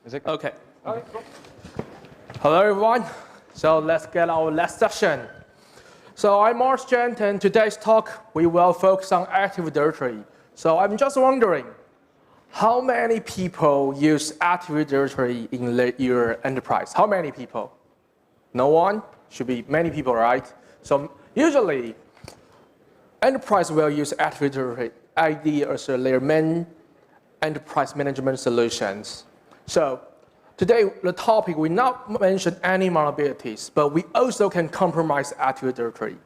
Is it? Okay. Okay, cool. Hello, everyone. So let's get our last session. So I'm Chen, and today's talk, we will focus on Active Directory. So I'm just wondering, how many people use Active Directory in your enterprise? How many people? No one? Should be many people, right? So usually, enterprise will use Active Directory AD as their main enterprise management solutions. So today, the topic, we not mention any vulnerabilities, but we also can compromise Active Directory.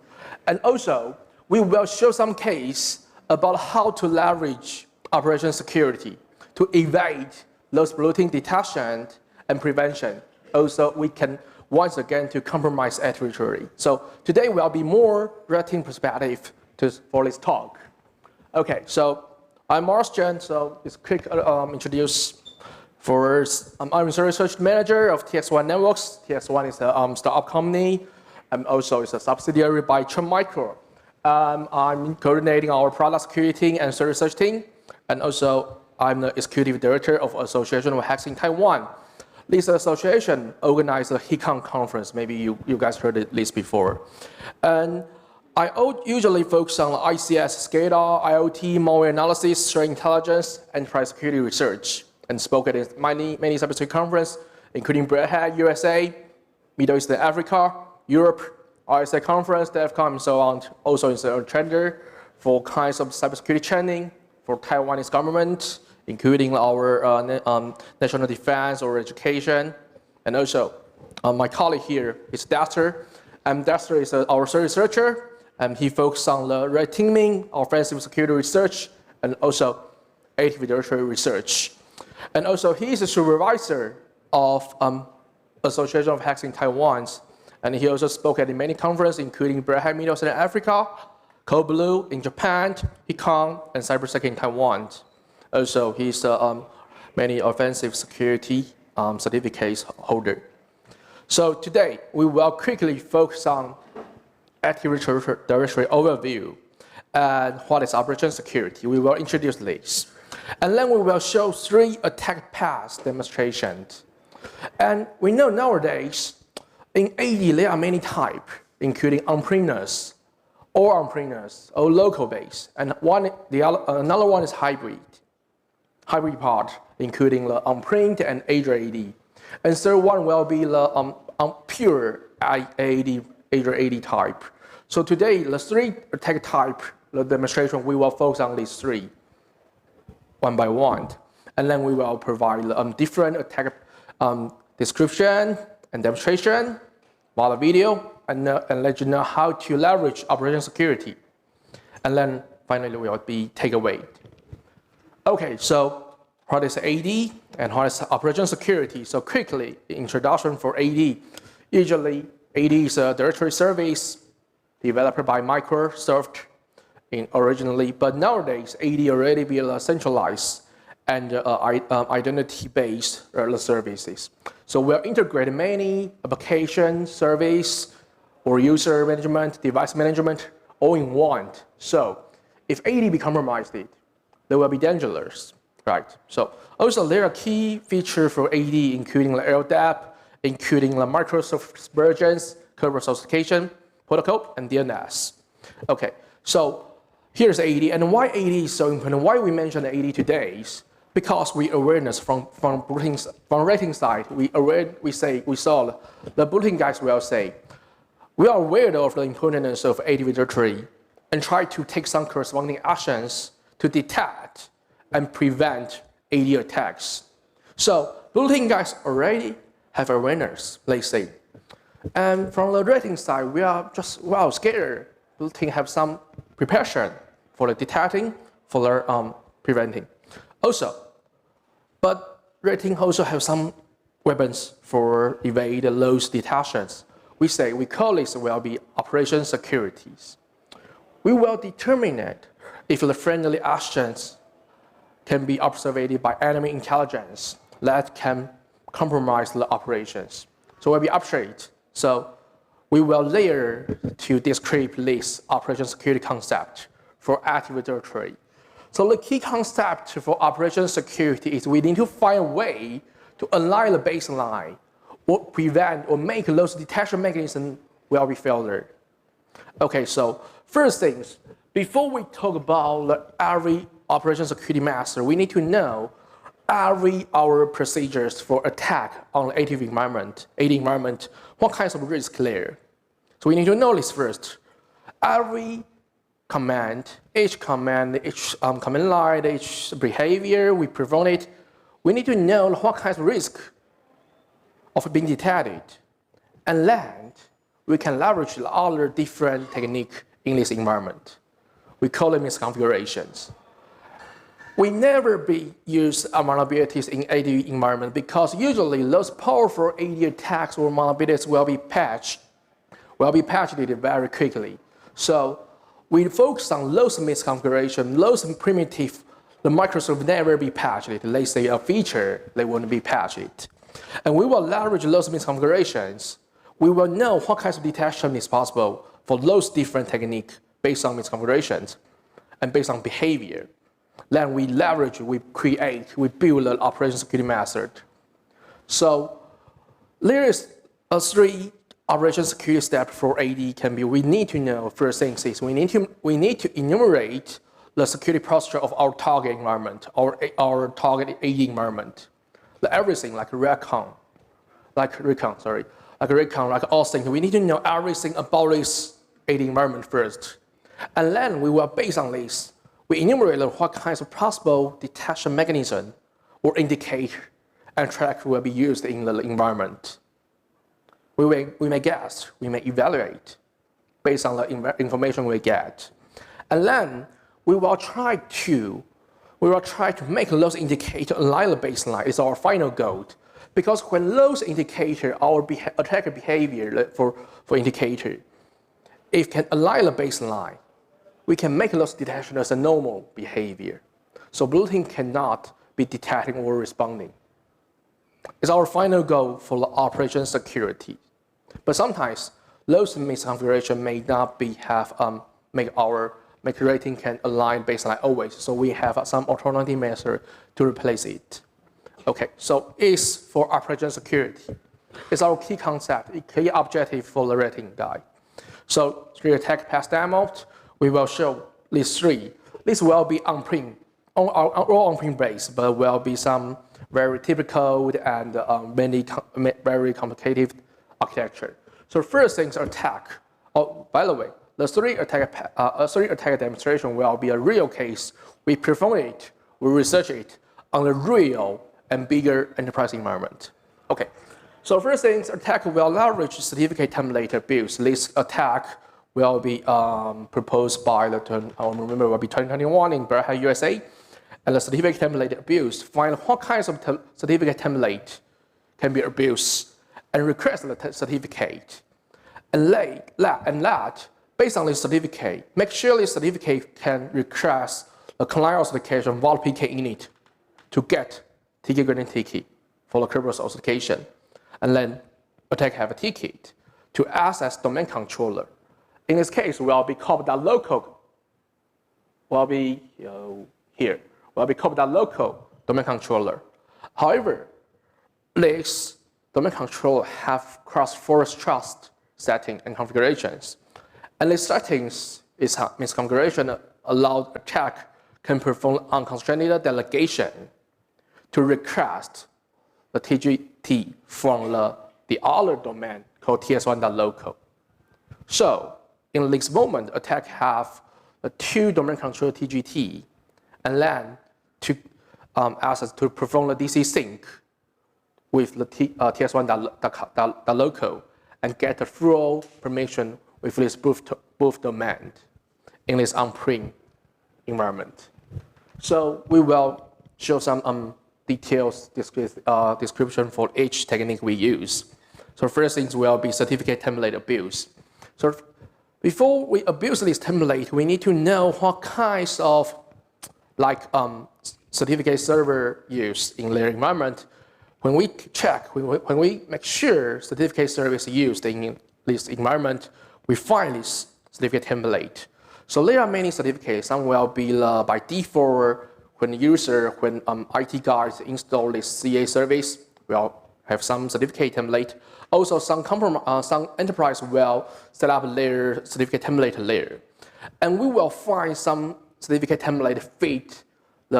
And also, we will show some case about how to leverage operation security to evade those bloating detection and prevention. Also, we can once again to compromise Active Directory. So today will be more red team perspective for this talk. Okay, so I'm Chen, so it's quick introduce. I'm a research manager of TX1 Networks. TX1 is a startup company, and also is a subsidiary by Chen. I'm coordinating our product security and service research team, and also I'm the executive director of Association of Hacks in Taiwan. This association organized a HICON conference. Maybe you guys heard this before. And I usually focus on ICS, SCADA, IoT, malware analysis, threat intelligence, enterprise security research, and spoke at many cybersecurity conferences, including Berghem, USA, Middle East and Africa, Europe, OPSEC conference, DEFCON, and so on. Also is a trainer for kinds of cybersecurity training for Taiwanese government, including our national defense or education. And also, my colleague here is Dexter. Dexter is our service researcher, and he focuses on the red teaming, offensive security research, and also Active Directory research. And also, he is a supervisor of Association of Hacks in Taiwan, and he also spoke at many conferences, including Berghem-in-The-Middle in Africa, Code Blue in Japan, HICON, and CyberSec in Taiwan. Also, he's many offensive security certificates holder. So today, we will quickly focus on Active Directory overview and what is operation security. We will introduce this. And then we will show 3 attack paths demonstrations. And we know nowadays, in AD, there are many types, including on-premise, or on-premise, or local-based. And another one is hybrid part, including the on-prem and Azure AD. And third one will be the pure AD, Azure AD type. So today, the 3 attack type, the demonstration, we will focus on these 3. One by one, and then we will provide different attack description and demonstration, while the video, and let you know how to leverage operation security. And then finally will be takeaway. Okay, so what is AD and what is operation security? So quickly, introduction for AD. Usually, AD is a directory service developed by Microsoft originally, but nowadays AD already be centralized and identity-based services. So we're integrating many application service or user management, device management, all in one. So if AD be compromised, they will be dangerous, right? So also there are key features for AD, including the LDAP, including the Microsoft versions, kernel authentication protocol, and DNS. Okay, so here's AD, and why AD is so important, why we mention AD today is because we awareness from rating side, we saw the bulletin guys will say, we are aware of the importance of Active Directory and try to take some corresponding actions to detect and prevent AD attacks. So bulletin guys already have awareness, let's say. And from the rating side, we are just, scared. Bulletin have some preparation for the detecting, for the preventing. Also, but rating also have some weapons for evade those detections. We call this will be operation securities. We will determine it if the friendly actions can be observed by enemy intelligence that can compromise the operations. So we'll be upgrade. So we will layer to describe this operation security concept for Active Directory. So the key concept for operation security is we need to find a way to to align the baseline or prevent or make those detection mechanisms will be failure. Okay, so first things, before we talk about every operation security master, we need to know our procedures for attack on the AD environment, what kinds of risks there. So we need to know this first. Every command, each command line, each behavior we perform it, we need to know what kinds of risk of being detected. And then we can leverage the other different technique in this environment. We call them misconfigurations. We never use vulnerabilities in AD environment because usually those powerful AD attacks or vulnerabilities will be patched very quickly. So we focus on those misconfiguration, those primitive, the Microsoft never be patched. Let's say a feature, they won't be patched. And we will leverage those misconfigurations. We will know what kinds of detection is possible for those different techniques based on misconfigurations and based on behavior. Then we leverage, we build an operation security method. So there is a 3 operation security steps for AD can be. We need to know first things is we need to enumerate the security posture of our target environment, our target AD environment. Everything like recon, like all things. We need to know everything about this AD environment first. And then we will, based on this, we enumerate what kinds of possible detection mechanism or indicator and track will be used in the environment. We may guess, we may evaluate based on the information we get. And then we will try to make those indicators align the baseline is our final goal. Because when those indicators, our attacker behavior for indicator, if can align the baseline, we can make those detection as a normal behavior. So blue team cannot be detecting or responding. It's our final goal for the operation security. But sometimes those misconfiguration may not make rating can align baseline always. So we have some alternative method to replace it. Okay, so it's for operation security. It's our key concept, a key objective for the rating guide. So 3 attack path demo, we will show these 3. This will be on-prem, all on-prem based, but will be some very typical and very complicated architecture. So first things attack. Oh, by the way, the 3 attack demonstration will be a real case. We perform it, we research it on a real and bigger enterprise environment. Okay, so first things, attack will leverage certificate template abuse. This attack will be proposed by the, I remember, will be 2021 in Berghem, USA. And the certificate template abuse, find what kinds of certificate template can be abused and request the certificate. And that, based on this certificate, make sure this certificate can request a client authentication via PK init to get ticket grading ticket for the purpose of authentication. And then attack have a ticket to access domain controller. In this case, will be called that local, will be here, will be called that local domain controller. However, this domain controller have cross-forest trust setting and configurations. And the settings is misconfiguration allowed attack can perform unconstrained delegation to request the TGT from the other domain called ts1.local. So in this moment, attack have a 2 domain controller TGT, and then to access to perform the DC sync with the ts1.local and get the full permission with this both domain in this on-prem environment. So we will show some details description for each technique we use. So first things will be certificate template abuse. So before we abuse this template, we need to know what kinds of certificate server use in their environment. When we check, when we make sure certificate service used in this environment, we find this certificate template. So there are many certificates. Some will be by default when IT guys install this CA service, will have some certificate template. Also, some enterprise will set up their certificate template layer. And we will find some certificate template fit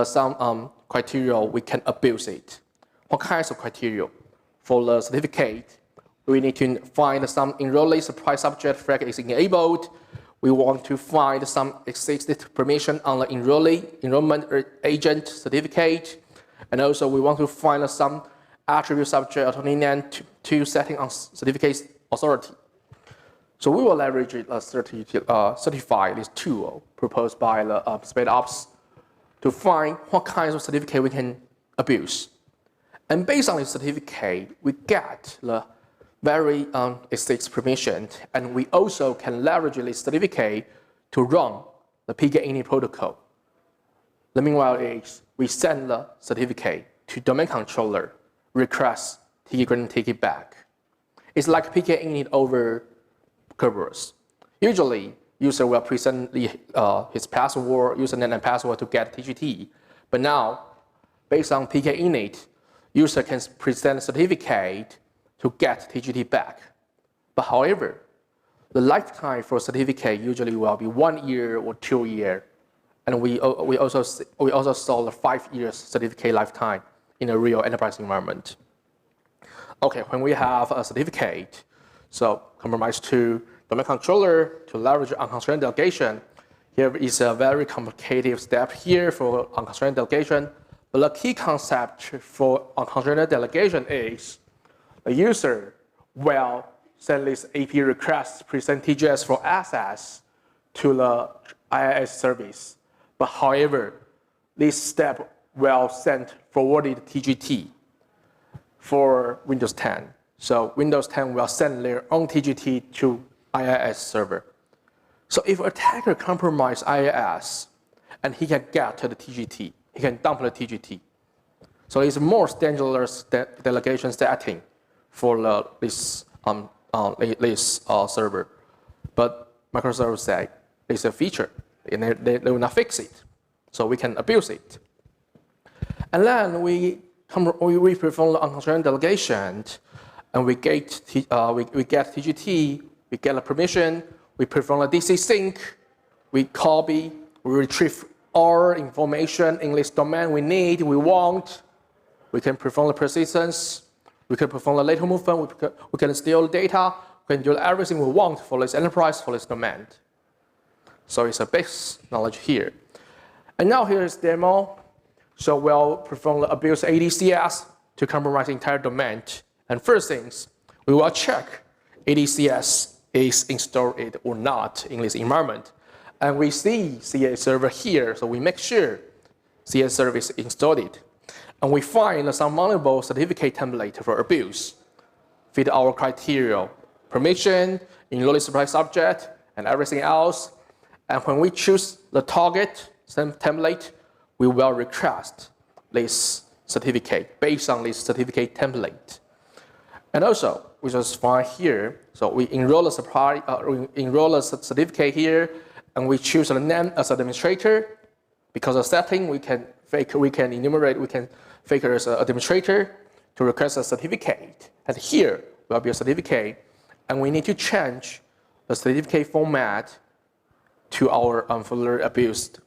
some criteria we can abuse it. What kinds of criteria? For the certificate, we need to find some enrollee supply subject flag is enabled. We want to find some existing permission on the enrollment agent certificate. And also we want to find some attribute subject autonomy to setting on certificate authority. So we will leverage certify this tool proposed by the SpadeOps to find what kinds of certificate we can abuse. And based on this certificate, we get the very existing permission, and we also can leverage this certificate to run the PK-init protocol. The meanwhile is we send the certificate to domain controller, request ticket and ticket back. It's like PK-init over Kerberos. Usually, user will present his password, username and password to get TGT. But now, based on PK-init, user can present a certificate to get TGT back. But however, the lifetime for certificate usually will be 1 year or 2 years. And we also saw the 5 years certificate lifetime in a real enterprise environment. Okay, when we have a certificate, so compromise to domain controller to leverage unconstrained delegation. Here is a very complicated step here for unconstrained delegation. But the key concept for unconstrained delegation is the user will send this AP request, present TGS for access to the IIS service. But however, this step will send forwarded TGT for Windows 10. So Windows 10 will send their own TGT to IIS server. So if attacker compromise IIS and he can get to the TGT, he can dump the TGT. So it's more dangerous delegation setting for this server. But Microsoft said it's a feature and they will not fix it. So we can abuse it. And then we perform the unconstrained delegation and we get TGT, we get a permission, we perform a DC sync, we copy, we retrieve all information in this domain we need, we want. We can perform the persistence, we can perform the lateral movement, we can steal data, we can do everything we want for this enterprise, for this domain. So it's a base knowledge here. And now here is demo. So we'll perform the abuse ADCS to compromise the entire domain. And first things, we will check ADCS is installed or not in this environment. And we see CA server here, so we make sure CA server is installed. And we find some vulnerable certificate template for abuse, fit our criteria, permission, enrollee supply subject, and everything else. And when we choose the target template, we will request this certificate based on this certificate template. And also, we just find here, so we enroll a certificate here, and we choose the name as administrator. Because of setting, we can enumerate, we can fake as an administrator to request a certificate. And here will be a certificate, and we need to change the certificate format to our folder abused.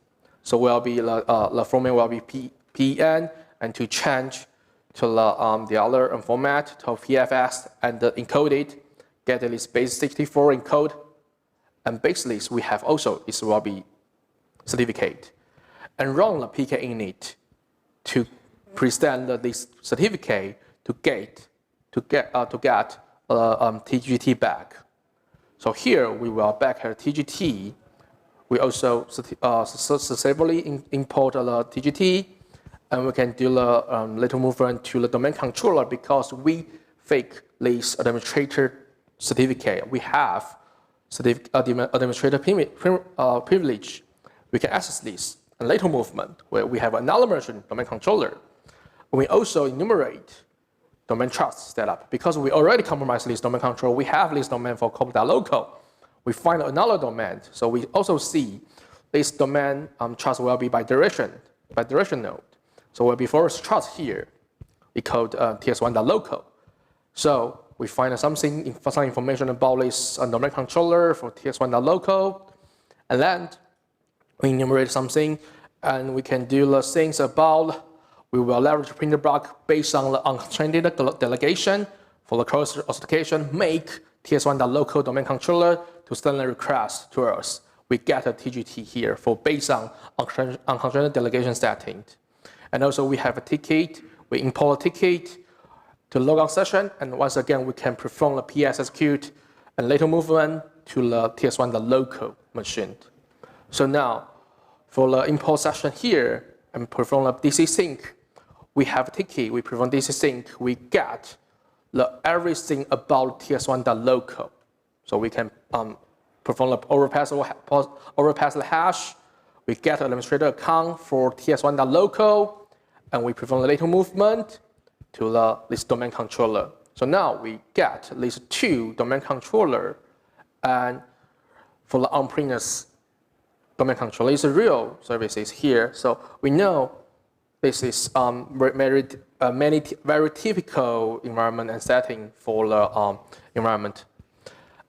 So will be the format will be PN, and to change to the other format to PFS and encode it, get at least base 64 encode, and base list we have also is will be certificate, and run the PK-init to present this certificate to get TGT back. So here we will back our TGT. We also successfully import the TGT, and we can do the little movement to the domain controller because we fake this administrator certificate. We have administrator privilege. We can access this. And later movement where we have another version domain controller. We also enumerate domain trust setup because we already compromised this domain control. We have this domain for corp.local. We find another domain, so we also see this domain trust will be by direction node. So will be forest trust here. equal ts1.local. So we find some information about this domain controller for ts1.local, and then we enumerate something, and we can do the things about. We will leverage printer block based on the unconstrained delegation for the cross authentication. Make ts1.local domain controller to send a request to us. We get a TGT here for based on unconstrained delegation setting. And also we have a ticket. We import a ticket to logon session, and once again we can perform the PS execute and later movement to the ts1.local machine. So now for the import session here and perform the DC sync, we have a ticket. We perform DC sync. We get everything about ts1.local. So we can perform the overpass the hash. We get an administrator account for ts1.local, and we perform the later movement to this domain controller. So now we get these two domain controller, and for the on-premise domain controller is a real services here. So we know this is very typical environment and setting for the environment.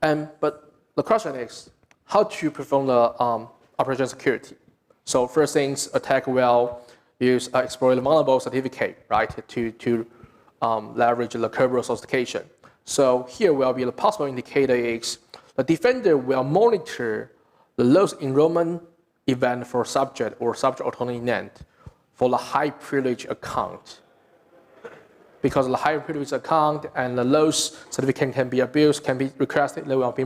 But the question is how to perform the operation security. So first things, attack will use exploit the vulnerable certificate, right, to leverage the Kerberos authentication. So here will be the possible indicator is the defender will monitor the lowest enrollment event for subject or subject autonomy named for the high privilege account. Because the high privilege account and the lowest certificate can be abused, can be requested, they will be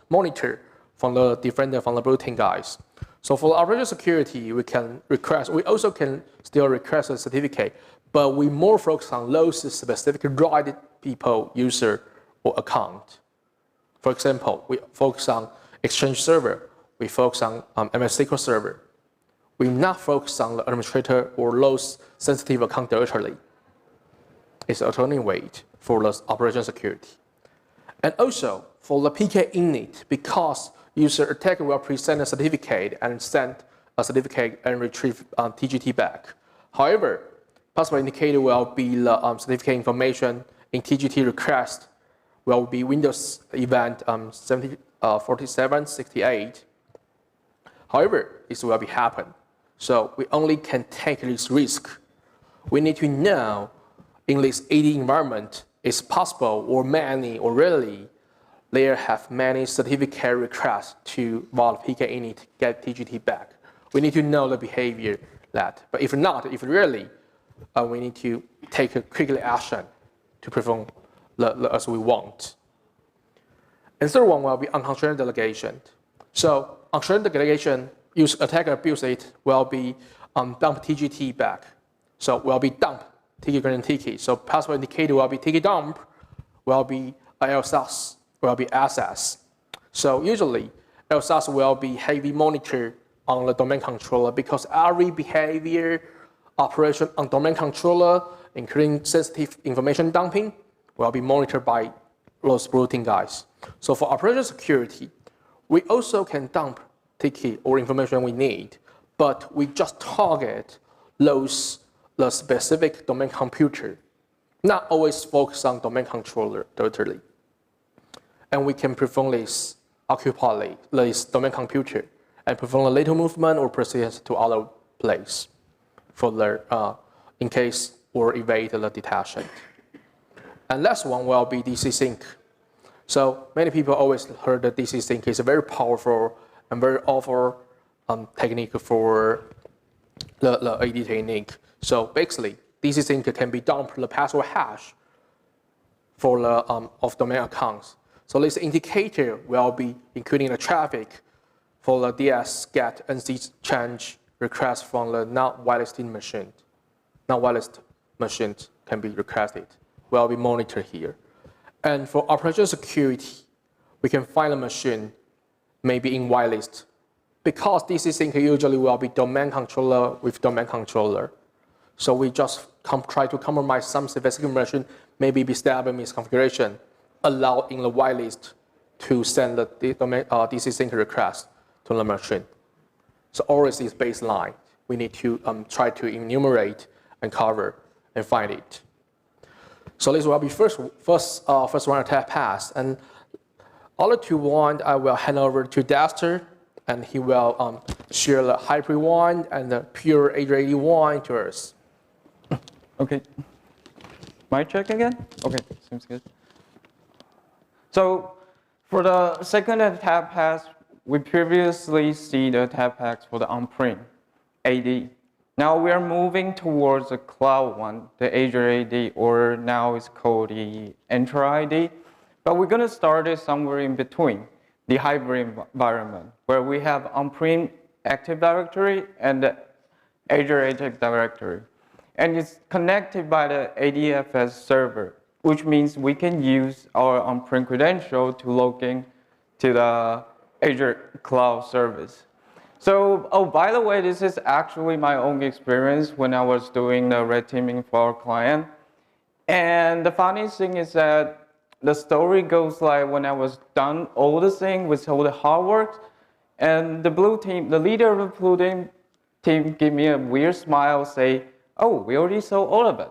monitored from the defender, from the blue team guys. So for the operation security, we can request, we also can still request a certificate, but we more focus on those specific right people, user, or account. For example, we focus on Exchange server, we focus on MS SQL server. We not focus on the administrator or those sensitive account directly. It's autonomy weight for the operation security. And also for the PK init, because user attacker will present a certificate and send a certificate and retrieve TGT back. However, possible indicator will be the certificate information in TGT request will be Windows event 4768. However, this will be happen. So we only can take this risk. We need to know in this AD environment, it's possible or many or rarely there have many certificate requests to while PK init get TGT back. We need to know the behavior that. But if not, if rarely, we need to take a quickly action to perform as we want. And third one will be unconstrained delegation. So unconstrained delegation, use attacker abuse it will be dump TGT back. So will be dump ticket granted ticket. So possible indicator will be ticket dump, will be LSAS, will be SS. So usually LSAS will be heavy monitor on the domain controller because every behavior operation on domain controller, including sensitive information dumping, will be monitored by those blue team guys. So for operation security, we also can dump ticket or information we need, but we just target the specific domain computer, not always focus on domain controller directly. And we can perform this, occupy this domain computer, and perform a later movement or proceed to other place for the, in case or evade the detection. And last one will be DC sync. So many people always heard that DC sync is a very powerful and very awful technique for the AD technique. So basically, DC sync can be dumped the password hash for the of domain accounts. So this indicator will be including the traffic for the DS get and change request from the not whitelisted machine. Not whitelisted machines can be requested. Will be monitored here. And for operation security, we can find a machine maybe in whitelist because DC sync usually will be domain controller with domain controller. So we just try to compromise some specific machine, maybe be stable misconfiguration, allow in the whitelist to send the domain, DC sync request to the machine. So always this baseline, we need to try to enumerate and cover and find it. So this will be first round attack pass. And other two one, I will hand over to Dexter, and he will share the hybrid one and the pure Azure AD one to us. Okay. Mic check again? Okay, seems good. So for the second attack pass, we previously see the attack pass for the on-prem AD. Now we are moving towards the cloud one, the Azure AD, or now it's called the Entra ID. But we're going to start it somewhere in between, the hybrid environment, where we have on-prem Active Directory and the Azure Active Directory. And it's connected by the ADFS server, which means we can use our on-prem credential to log in to the Azure cloud service. So, oh, by the way, this is actually my own experience when I was doing the red teaming for our client. And the funny thing is that the story goes like when I was done all the thing with all the hard work, and the blue team, the leader of the blue team gave me a weird smile, say, oh, we already saw all of it.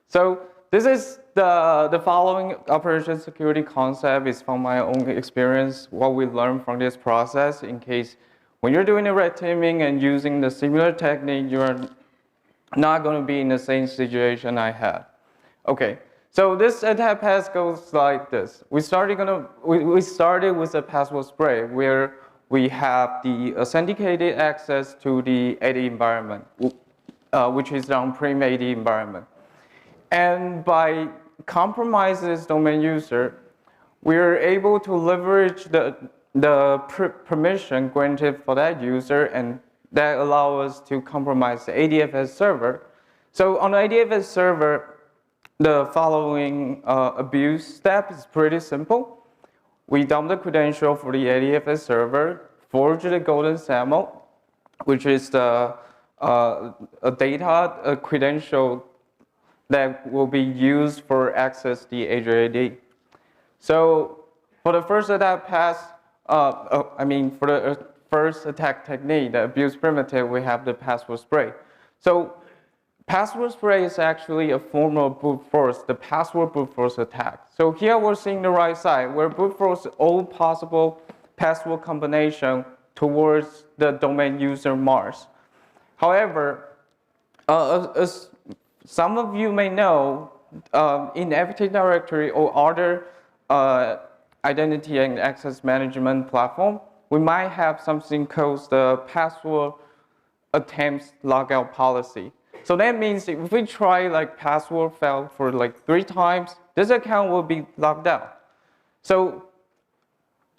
So this is the following operation security concept is from my own experience, what we learned from this process in case when you're doing the red teaming and using the similar technique, you're not going to be in the same situation I had. Okay, so this attack pass goes like this. We started with a password spray where we have the authenticated access to the AD environment, which is the on-prem AD environment. And by compromises domain user, we are able to leverage the permission granted for that user, and that allows us to compromise the ADFS server. So on the ADFS server, the following abuse step is pretty simple. We dump the credential for the ADFS server, forge the golden SAML, which is a credential that will be used for access the Azure AD. So for the first attack pass, for the first attack technique, the abuse primitive, we have the password spray. So password spray is actually a form of brute force, the password brute force attack. So here we're seeing the right side, where brute force all possible password combination towards the domain user Mars. However, as some of you may know, in Active Directory or other identity and access management platform, we might have something called the password attempts logout policy. So that means if we try like password fail for like 3 times, this account will be logged out. So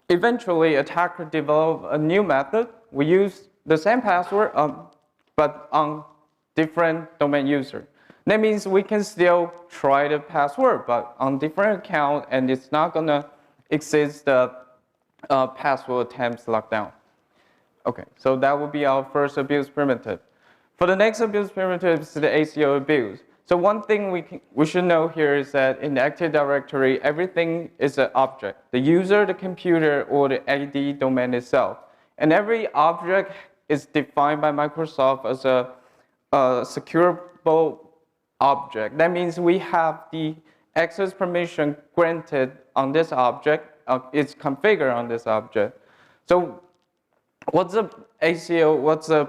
eventually, attacker developed a new method. We use the same password, but on different domain user. That means we can still try the password, but on different account, and it's not gonna exist the password attempts lockdown. Okay, so that would be our first abuse primitive. For the next abuse primitive is the ACO abuse. So one thing we should know here is that in the Active Directory, everything is an object. The user, the computer, or the AD domain itself. And every object is defined by Microsoft as a secureable object. That means we have the access permission granted on this object. It's configured on this object. So what's the ACO, what's the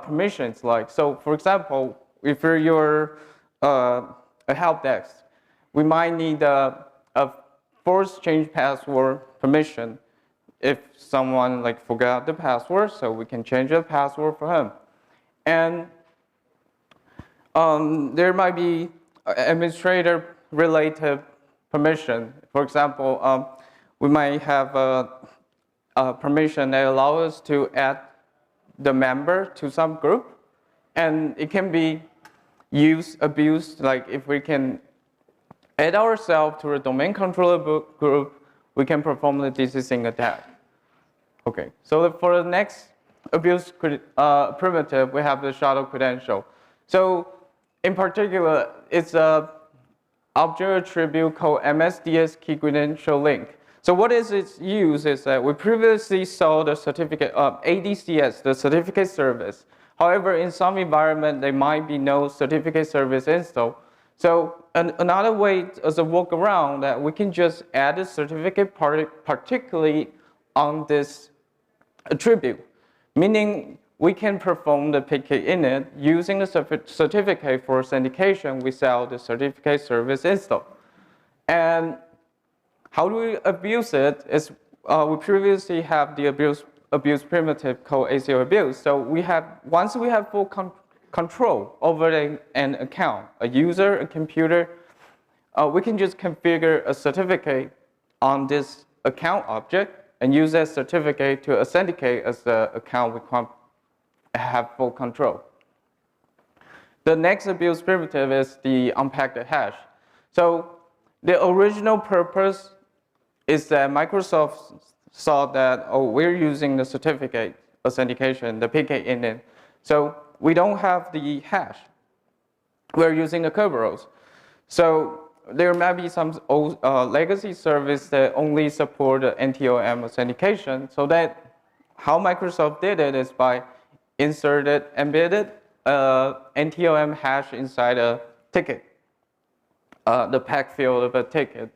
permissions like? So for example, if you're a help desk, we might need a force change password permission if someone like forgot the password, so we can change the password for him. And there might be administrator related permission. For example, we might have a permission that allows us to add the member to some group, and it can be abused, like if we can add ourselves to a domain controller group, we can perform the DCSync attack. Okay, so for the next abuse primitive, we have the shadow credential. So in particular, it's a object attribute called MSDS key credential link. So what is its use is that we previously saw the certificate of ADCS, the certificate service. However, in some environment, there might be no certificate service installed. So another way as a workaround that we can just add a certificate particularly on this attribute, meaning we can perform the PK init using the certificate for authentication without the certificate service install. And how do we abuse it is we previously have the abuse primitive called ACL abuse. So once we have full control over an account, a user, a computer, we can just configure a certificate on this account object and use that certificate to authenticate as the account we have full control. The next abuse primitive is the unpacked hash. So the original purpose is that Microsoft saw that, oh, we're using the certificate authentication, the PK init. So we don't have the hash. We're using the Kerberos. So there might be some old, legacy service that only support the NTOM authentication. So that how Microsoft did it is by embedded NTOM hash inside a ticket. The pack field of a ticket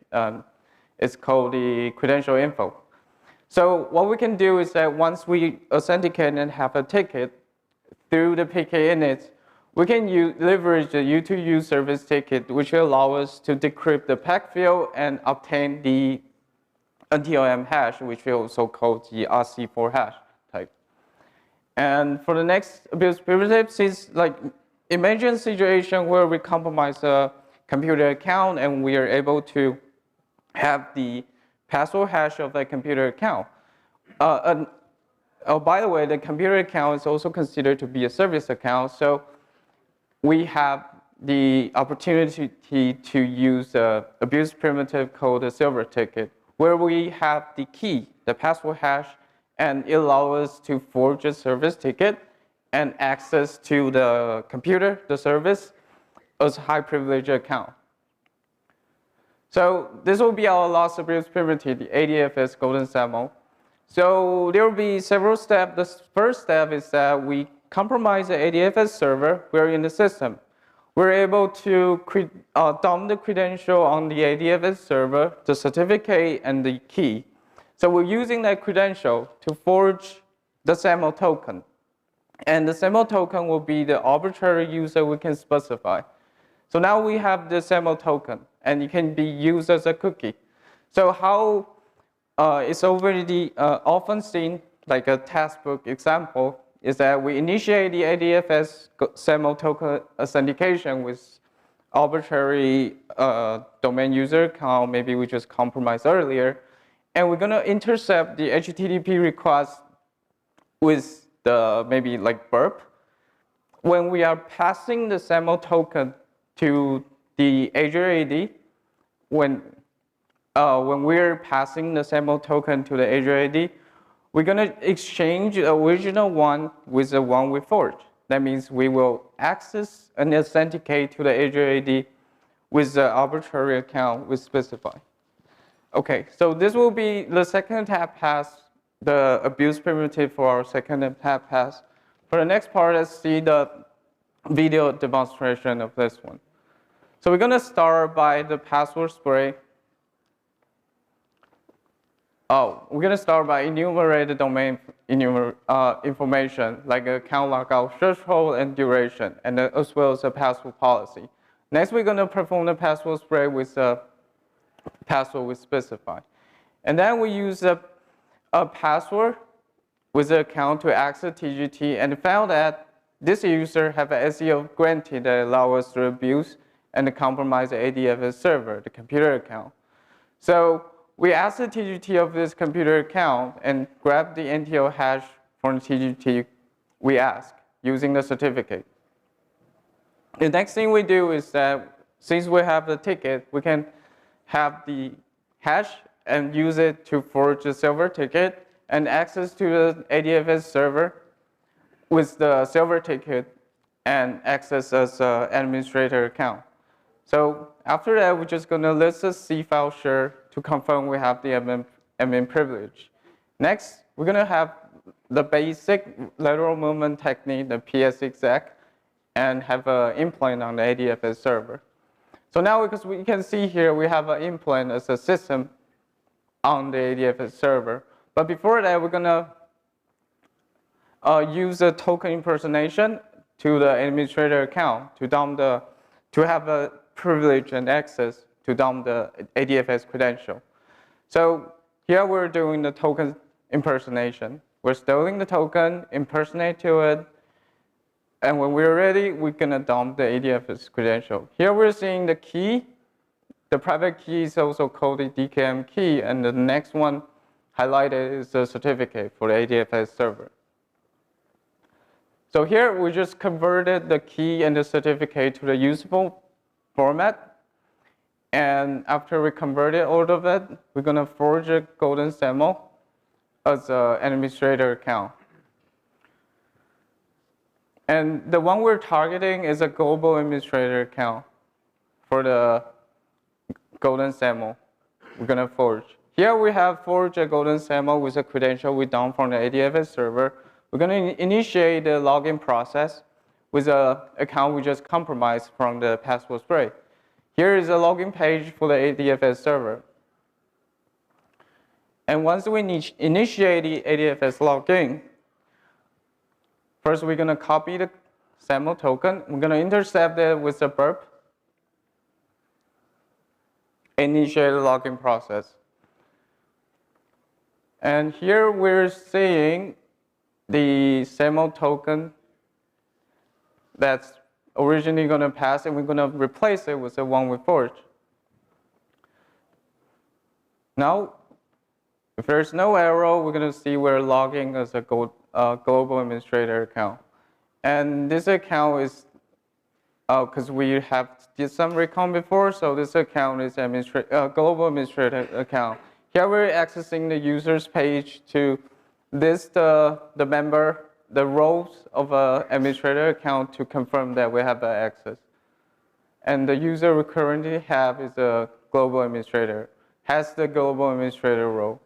is called the credential info. So what we can do is that once we authenticate and have a ticket through the PK init, we can leverage the U2U service ticket, which will allow us to decrypt the pack field and obtain the NTOM hash, which we also call the RC4 hash type. And for the next abuse primitive, since imagine a situation where we compromise a computer account and we are able to have the password hash of that computer account. Oh, by the way, the computer account is also considered to be a service account. So we have the opportunity to use an abuse primitive called the silver ticket, where we have the key, the password hash, and it allows us to forge a service ticket and access to the computer, the service, as a high privilege account. So this will be our last abuse primitive, the ADFS golden sample. So there will be several steps. The first step is that we compromise the ADFS server. We're in the system. We're able to dump the credential on the ADFS server, the certificate, and the key. So we're using that credential to forge the SAML token. And the SAML token will be the arbitrary user we can specify. So now we have the SAML token, and it can be used as a cookie. So how it's already often seen, like a textbook example, is that we initiate the ADFS SAML token authentication with arbitrary domain user account, maybe we just compromised earlier, and we're gonna intercept the HTTP request with the maybe like burp. When we are passing the SAML token to the Azure AD, when we're passing the SAML token to the Azure AD, we're gonna exchange the original one with the one we forged. That means we will access and authenticate to the Azure AD with the arbitrary account we specify. Okay, so this will be the second attack pass, the abuse primitive for our second attack pass. For the next part, let's see the video demonstration of this one. So we're gonna start by the password spray. We're gonna start by enumerate the domain information, like account logout threshold and duration, and as well as a password policy. Next, we're gonna perform the password spray with the password we specify. And then we use a password with the account to access TGT and found that this user have an SEO granted that allow us to abuse and compromise the ADFS server, the computer account. So we ask the TGT of this computer account and grab the NTO hash from the TGT we ask using the certificate. The next thing we do is that since we have the ticket, we can have the hash and use it to forge the silver ticket and access to the ADFS server with the silver ticket and access as an administrator account. So after that, we're just gonna list the C file share to confirm we have the admin privilege. Next, we're gonna have the basic lateral movement technique, the PS exec, and have an implant on the ADFS server. So now, because we can see here, we have an implant as a system on the ADFS server. But before that, we're gonna use a token impersonation to the administrator account to have a privilege and access to dump the ADFS credential. So here we're doing the token impersonation. We're stealing the token, impersonate to it, and when we're ready, we're gonna dump the ADFS credential. Here we're seeing the key. The private key is also called the DKM key, and the next one highlighted is the certificate for the ADFS server. So here we just converted the key and the certificate to the usable format. And after we converted all of it, we're gonna forge a golden SAML as an administrator account. And the one we're targeting is a global administrator account for the golden SAML we're gonna forge. Here we have forged a golden SAML with a credential we dumped from the ADFS server. We're gonna initiate the login process with an account we just compromised from the password spray. Here is a login page for the ADFS server. And once we initiate the ADFS login, first we're gonna copy the SAML token. We're gonna intercept it with a burp. Initiate the login process. And here we're seeing the SAML token that's originally going to pass, and we're going to replace it with the one we forged. Now, if there's no error, we're going to see we're logging as a global administrator account. And this account is, because we have did some recon before, so this account is global administrator account. Here we're accessing the user's page to list the member, the roles of an administrator account to confirm that we have access. And the user we currently have is a global administrator, has the global administrator role.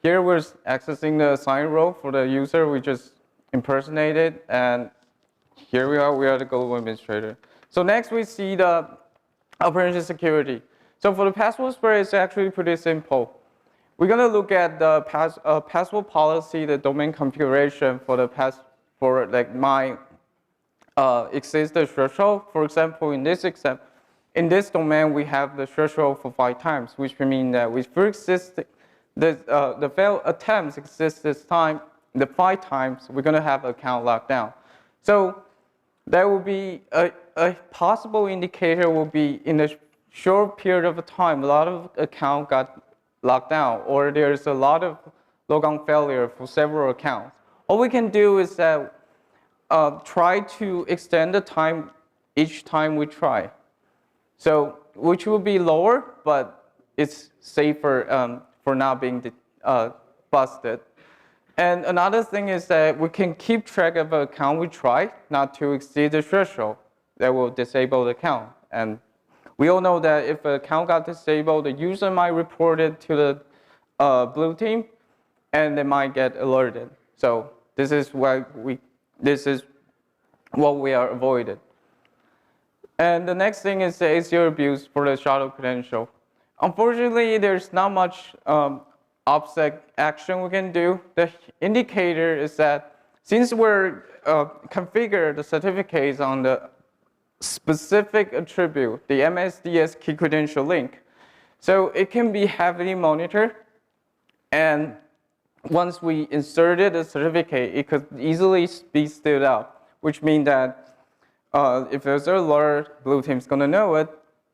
Here we're accessing the assigned role for the user we just impersonated, and here we are the global administrator. So next we see the operation security. So for the password spray, it's actually pretty simple. We're gonna look at the password policy, the domain configuration for the for like my existing threshold. For example, in this domain, we have the threshold for 5 times, which means that if the failed attempts exist this time, the 5 times, we're gonna have account locked down. So that will be a possible indicator will be in a short period of time, a lot of account got locked down, or there's a lot of logon failure for several accounts. All we can do is that try to extend the time each time we try. So, which will be lower, but it's safer for not being busted. And another thing is that we can keep track of an account we try, not to exceed the threshold that will disable the account. And we all know that if an account got disabled, the user might report it to the blue team, and they might get alerted. So this is what we are avoided. And the next thing is the ACL abuse for the shadow credential. Unfortunately, there's not much OPSEC action we can do. The indicator is that since we're configured the certificates on the specific attribute, the MSDS key credential link, so it can be heavily monitored. And once we inserted the certificate, it could easily be stood out, which means that if there's an alert, blue team's gonna know it,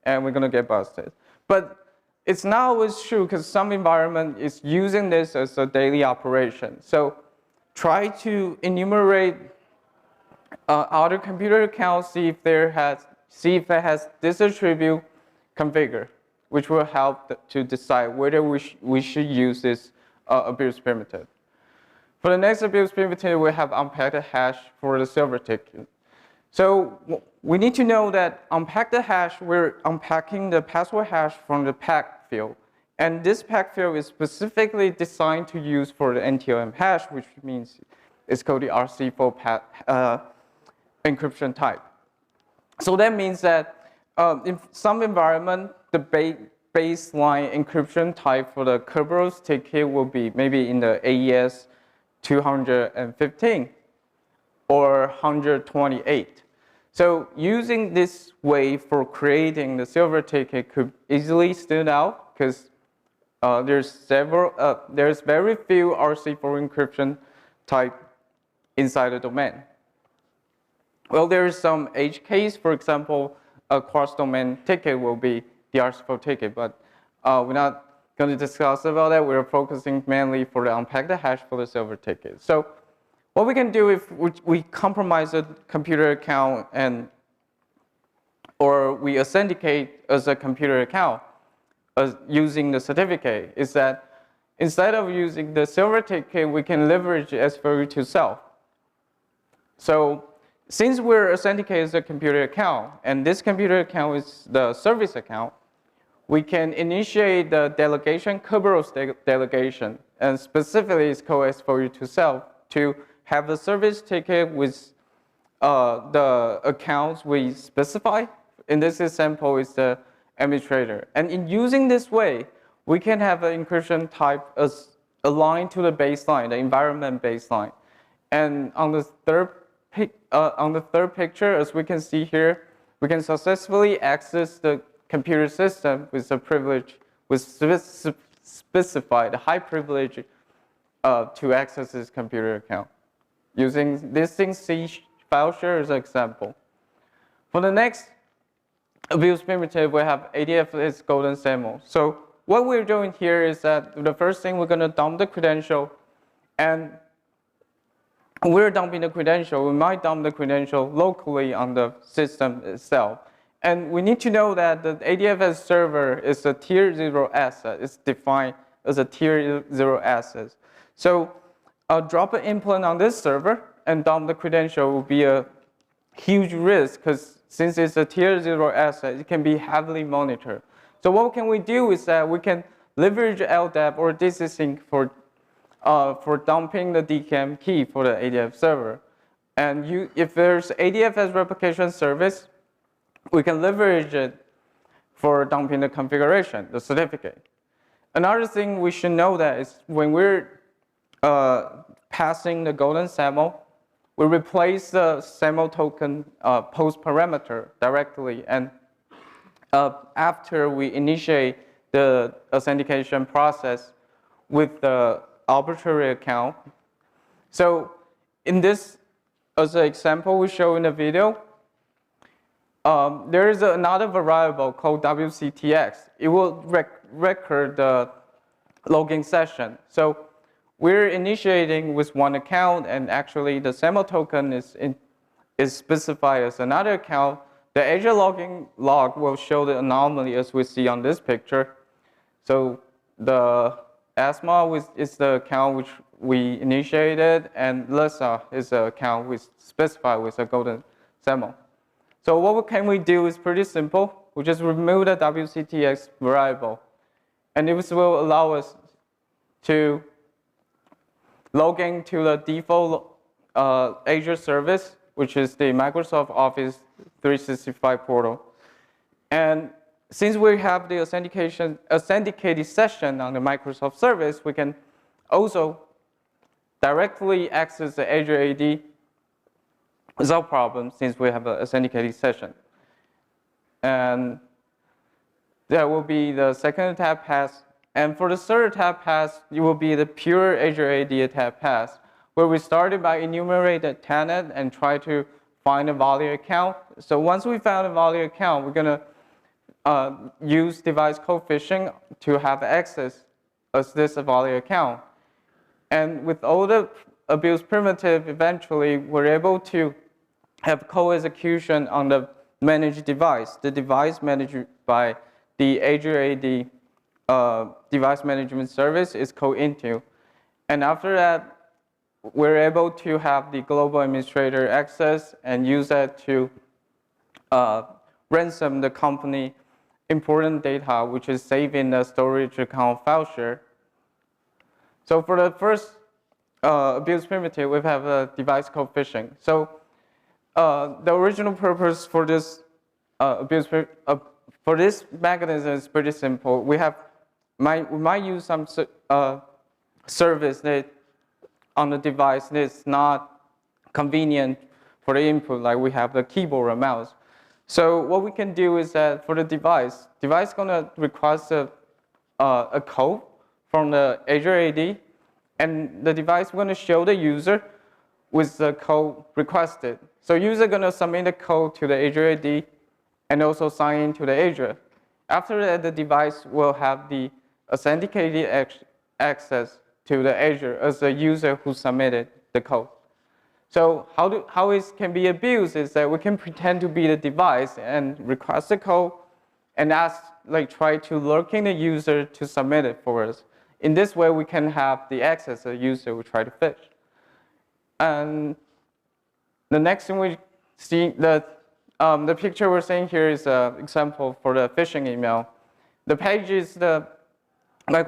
and we're gonna get busted. But it's not always true, because some environment is using this as a daily operation. So try to enumerate other computer accounts, see if it has this attribute configured, which will help to decide whether we should use this abuse primitive. For the next abuse primitive, we have unpack the hash for the server ticket. So we need to know that unpack the hash, we're unpacking the password hash from the pack field. And this pack field is specifically designed to use for the NTLM hash, which means it's called the RC4 encryption type. So that means that in some environment, the baseline encryption type for the Kerberos ticket will be maybe in the AES 215 or 128. So using this way for creating the silver ticket could easily stand out because there's very few RC4 encryption type inside the domain. Well, there is some edge case. For example, a cross-domain ticket will be the RC4 ticket, but we're not going to discuss about that. We're focusing mainly for the unpacked hash for the silver ticket. So what we can do if we compromise a computer account or we authenticate as a computer account using the certificate is that instead of using the silver ticket, we can leverage S4U to self. So since we're authenticated as a computer account, and this computer account is the service account, we can initiate the delegation, Kerberos delegation, and specifically it's called S4U to self to have the service ticket with the accounts we specify. In this example, it's the administrator. And in using this way, we can have an encryption type as aligned to the baseline, the environment baseline. And on the third picture, as we can see here, we can successfully access the computer system with a privilege, with specified high privilege to access this computer account. Using this thing C file share as an example. For the next abuse primitive, we have ADF is golden SAML. So what we're doing here is that the first thing we're going to dump the credential, and we're dumping the credential. We might dump the credential locally on the system itself. And we need to know that the ADFS server is a tier 0 asset. It's defined as a tier 0 asset. So I'll drop an implant on this server and dump the credential will be a huge risk because since it's a tier 0 asset, it can be heavily monitored. So what can we do is that we can leverage LDAP or DCSync for dumping the DKIM key for the ADF server. And if there's ADFS replication service, we can leverage it for dumping the configuration, the certificate. Another thing we should know that is when we're passing the golden SAML, we replace the SAML token post parameter directly, and after we initiate the authentication process with the arbitrary account. So in this, as an example we show in the video, there is another variable called WCTX. It will record the login session. So we're initiating with one account, and actually the SAML token is specified as another account. The Azure logging log will show the anomaly as we see on this picture. So the ASMA is the account which we initiated, and LISA is the account we specify with a golden SAML. So what can we do is pretty simple. We just remove the WCTX variable, and this will allow us to log into the default Azure service, which is the Microsoft Office 365 portal. And since we have the authenticated session on the Microsoft service, we can also directly access the Azure AD without problem, since we have an authenticated session. And that will be the second attack path. And for the third attack path, it will be the pure Azure AD attack path, where we started by enumerate the tenant and try to find a value account. So once we found a value account, we're going to use device code phishing to have access as this value account. And with all the abuse primitive, eventually we're able to have co-execution on the managed device, the device managed by the Azure AD device management service is called Intune. And after that, we're able to have the global administrator access and use that to ransom the company important data, which is saved in the storage account file share. So for the first abuse primitive, we have a device called phishing. So the original purpose for this for this mechanism, it's pretty simple. We might use some service that on the device that's not convenient for the input, like we have the keyboard or mouse. So what we can do is that for the device gonna request a code from the Azure AD, and the device gonna show the user with the code requested. So user gonna submit the code to the Azure AD and also sign in to the Azure. After that, the device will have the authenticated access to the Azure as the user who submitted the code. So how it can be abused is that we can pretend to be the device and request the code and try to lurking the user to submit it for us. In this way, we can have the access the user will try to fetch. And the next thing we see, the picture we're seeing here is an example for the phishing email. The page is the page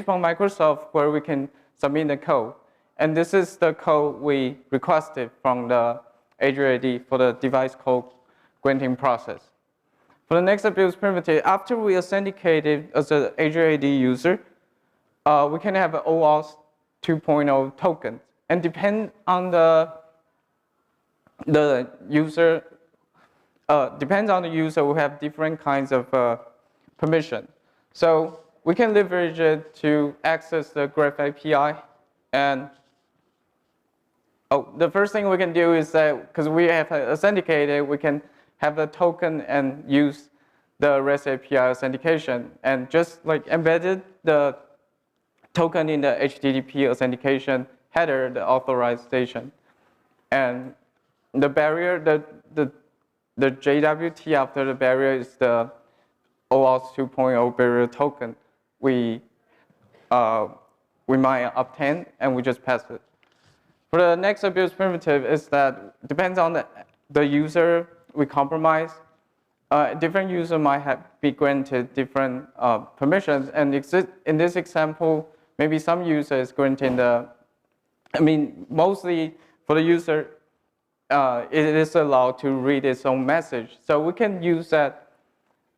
from Microsoft where we can submit the code. And this is the code we requested from the Azure AD for the device code granting process. For the next abuse primitive, after we authenticated as an Azure AD user, we can have an OAuth 2.0 token. And depend on the user, depends on the user, we have different kinds of permission. So we can leverage it to access the Graph API. And the first thing we can do is that, because we have authenticated, we can have the token and use the REST API authentication and just like embedded the token in the HTTP authentication header, the authorization. And the barrier, the JWT after the barrier is the OAuth 2.0 barrier token we might obtain, and we just pass it. For the next abuse primitive is that depends on the user we compromise. Different user might be granted different permissions, and in this example, maybe some user is granting mostly for the user, it is allowed to read its own message. So we can use that,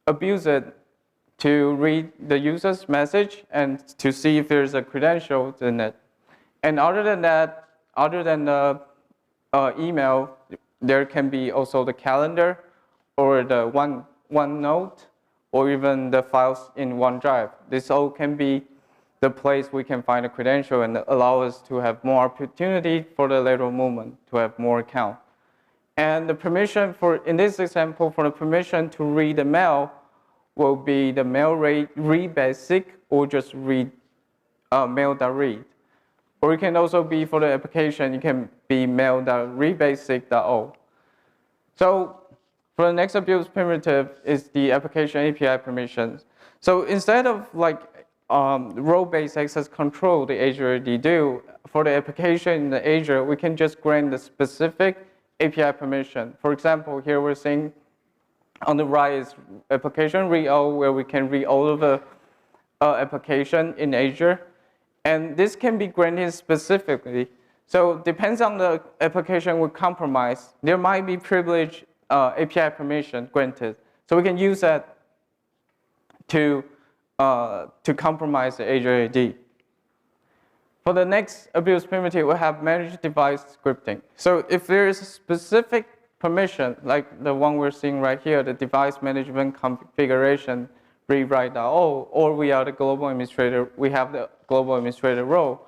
abuse it to read the user's message and to see if there's a credential in it. And other than that, other than the email, there can be also the calendar or the OneNote or even the files in OneDrive. This all can be the place we can find a credential and allow us to have more opportunity for the lateral movement to have more account. And the permission in this example, for the permission to read the mail will be the mail read basic or just read mail.read. Or it can also be for the application, it can be mail.readbasic.o. So for the next abuse primitive is the application API permissions. So instead of role-based access control the Azure AD do, for the application in the Azure, we can just grant the specific API permission. For example, here we're seeing on the right is application read all, where we can read all of the application in Azure. And this can be granted specifically. So depends on the application we compromise. There might be privileged API permission granted. So we can use that to compromise the Azure AD. For the next abuse primitive, we have managed device scripting. So if there is a specific permission, like the one we're seeing right here, the device management configuration rewrite.o, or we are the global administrator, we have the global administrator role,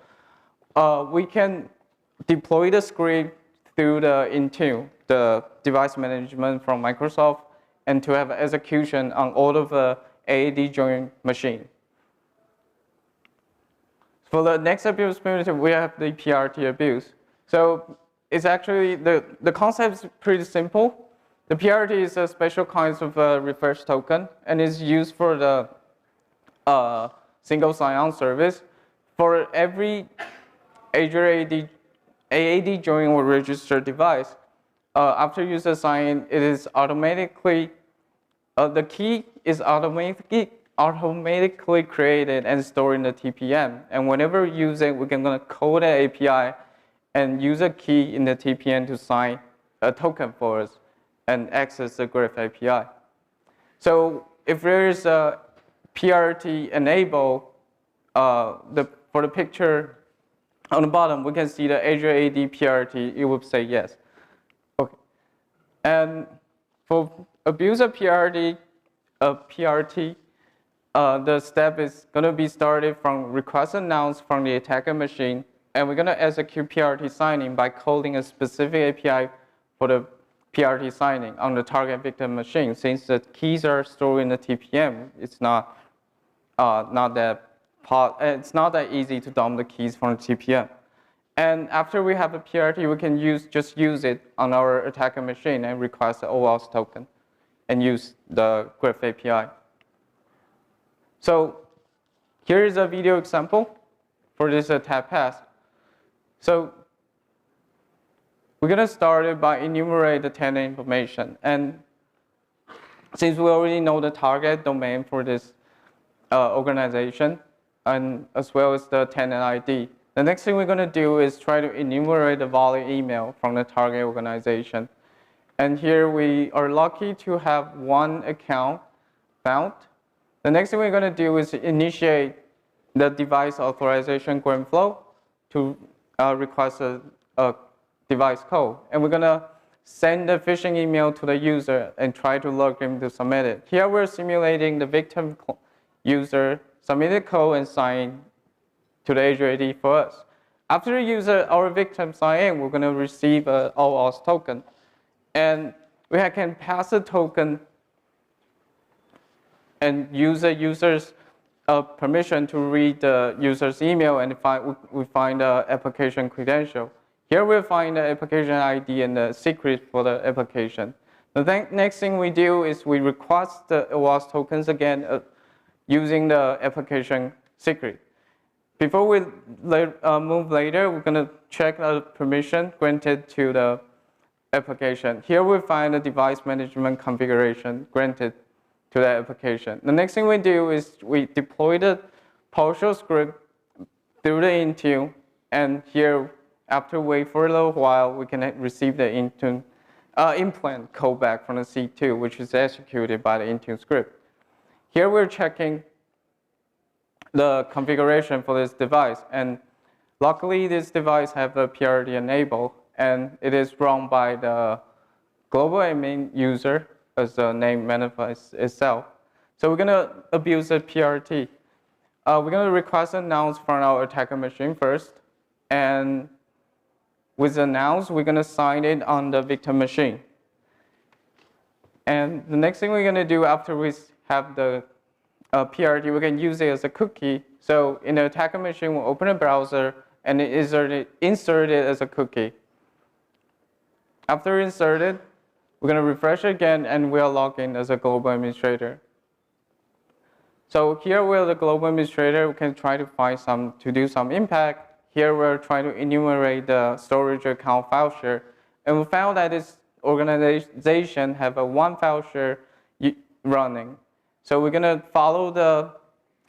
we can deploy the script through the Intune, the device management from Microsoft, and to have execution on all of the AAD joint machine. For the next abuse primitive, we have the PRT abuse. So it's actually, the concept is pretty simple. The PRT is a special kind of reverse token, and is used for the single sign-on service. For every Azure AAD join or registered device, after user sign in, it is automatically, the key is automatically created and stored in the TPM. And whenever using, we're going to call the API and use a key in the TPM to sign a token for us. and access the Graph API. So if there is a PRT enable, for the picture on the bottom, we can see the Azure AD PRT, it would say yes. Okay. And for abuse of PRT, the step is going to be started from request announced from the attacker machine, and we're going to execute PRT signing by calling a specific API for the PRT signing on the target victim machine. Since the keys are stored in the TPM, it's not that easy to dump the keys from the TPM. And after we have a PRT, we can just use it on our attacker machine and request the OAuth token and use the Graph API. So here is a video example for this attack path. So we're going to start it by enumerate the tenant information. And since we already know the target domain for this organization, and as well as the tenant ID, the next thing we're going to do is try to enumerate the valid email from the target organization. And here we are lucky to have one account found. The next thing we're going to do is initiate the device authorization grant flow to request a device code. And we're going to send the phishing email to the user and try to log him to submit it. Here we're simulating the victim user submitted code and sign to the Azure AD for us. After the user, our victim sign in, we're going to receive an OAuth token. And we can pass the token and use the user's permission to read the user's email, and we find the application credential. Here we'll find the application ID and the secret for the application. The next thing we do is we request the OAuth tokens again using the application secret. Before we move later, we're going to check the permission granted to the application. Here we find the device management configuration granted to the application. The next thing we do is we deploy the PowerShell script through the Intune, and here, after wait for a little while, we can receive the Intune implant callback from the C2, which is executed by the Intune script. Here we're checking the configuration for this device, and luckily this device has a PRT enable, and it is run by the global admin user, as the name manifests itself. So we're going to abuse the PRT. We're going to request announce from our attacker machine first, and with announce, we're going to sign it on the victim machine. And the next thing we're going to do after we have the PRT, we can use it as a cookie. So in the attacker machine, we'll open a browser and insert it as a cookie. After inserted, we're going to refresh again, and we'll log in as a global administrator. So here we're the global administrator. We can try to find to do some impact. Here we're trying to enumerate the storage account file share, and we found that this organization have a one file share running. So we're going to follow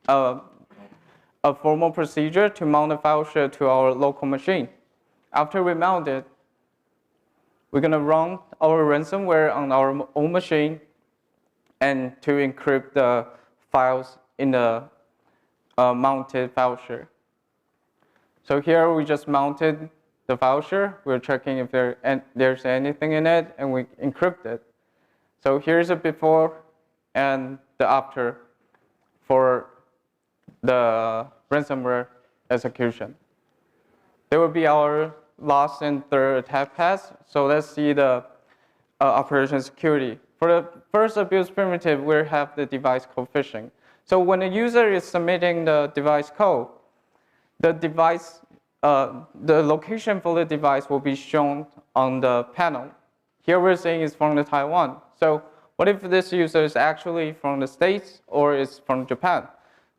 a formal procedure to mount the file share to our local machine. After we mount it, we're going to run our ransomware on our own machine and to encrypt the files in the mounted file share. So here we just mounted the file share. We're checking if there's anything in it, and we encrypt it. So here's a before and the after for the ransomware execution. There will be our last and third attack path. So let's see the operation security. For the first abuse primitive, we have the device code phishing. So when a user is submitting the device code, the location for the device will be shown on the panel. Here we're saying it's from the Taiwan. So what if this user is actually from the States or is from Japan?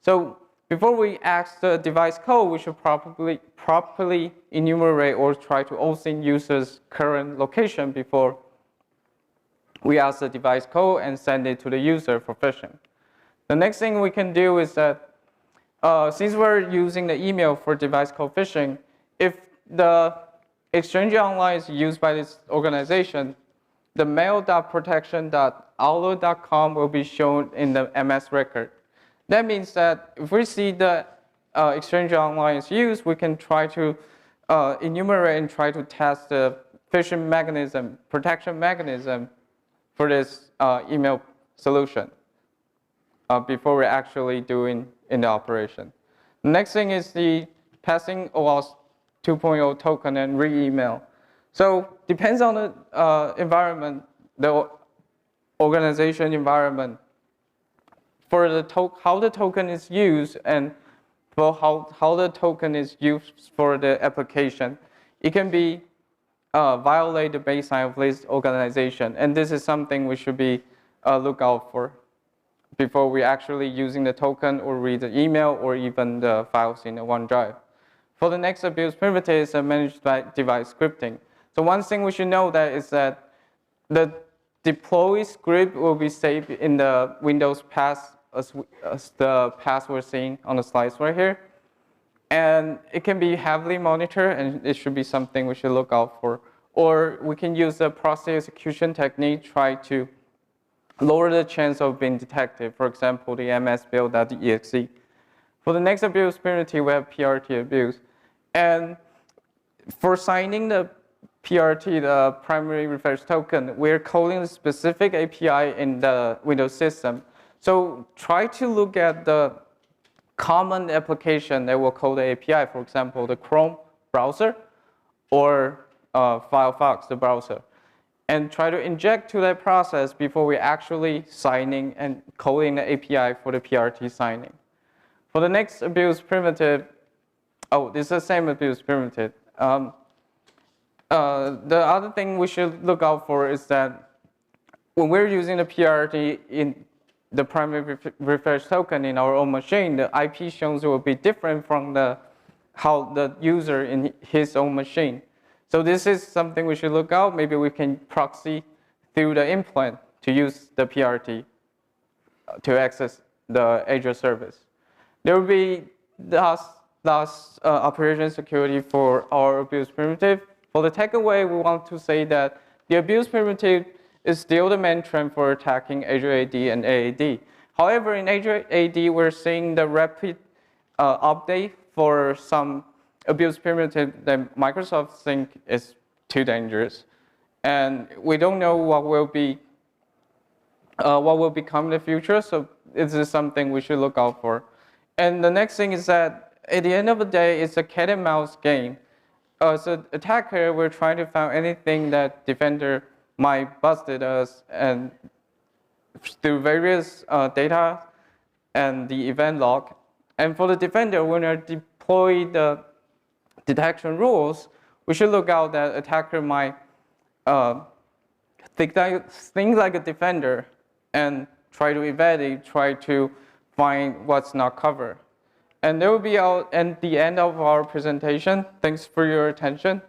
So before we ask the device code, we should properly enumerate or try to OSINT user's current location before we ask the device code and send it to the user for phishing. The next thing we can do is that since we're using the email for device code phishing, if the Exchange Online is used by this organization, the mail.protection.outlook.com will be shown in the MS record. That means that if we see the Exchange Online is used, we can try to enumerate and try to test the phishing mechanism, protection mechanism for this email solution before we're actually doing in the operation. The next thing is the passing OAuth 2.0 token and re-email. So depends on the environment, the organization environment, for the how the token is used and for how the token is used for the application. It can be violate the baseline of this organization, and this is something we should be look out for before we actually using the token or read the email or even the files in the OneDrive. For the next abuse primitive is managed by device scripting. So one thing we should know that is that the deploy script will be saved in the Windows path as the path we're seeing on the slides right here. And it can be heavily monitored, and it should be something we should look out for. Or we can use the proxy execution technique, try to lower the chance of being detected. For example, the msbuild.exe. For the next abuse primitive, we have PRT abuse. And for signing the PRT, the primary reference token, we're calling a specific API in the Windows system. So try to look at the common application that will call the API, for example, the Chrome browser or Firefox, the browser, and try to inject to that process before we actually signing and calling the API for the PRT signing. For the next abuse primitive, this is the same abuse primitive. The other thing we should look out for is that when we're using the PRT in the primary refresh token in our own machine, the IP shows will be different from how the user in his own machine. So this is something we should look out. Maybe we can proxy through the implant to use the PRT to access the Azure service. There will be last operation security for our abuse primitive. For the takeaway, we want to say that the abuse primitive is still the main trend for attacking Azure AD and AAD. However, in Azure AD, we're seeing the rapid update for some abuse primitive that Microsoft think is too dangerous. And we don't know what will become in the future, so this is something we should look out for. And the next thing is that at the end of the day, it's a cat and mouse game. So attacker, we're trying to find anything that defender might busted us, and through various data and the event log. And for the defender, when we deploy the detection rules, we should look out that attacker might think like a defender and try to evade it, try to find what's not covered. And that will be at the end of our presentation. Thanks for your attention.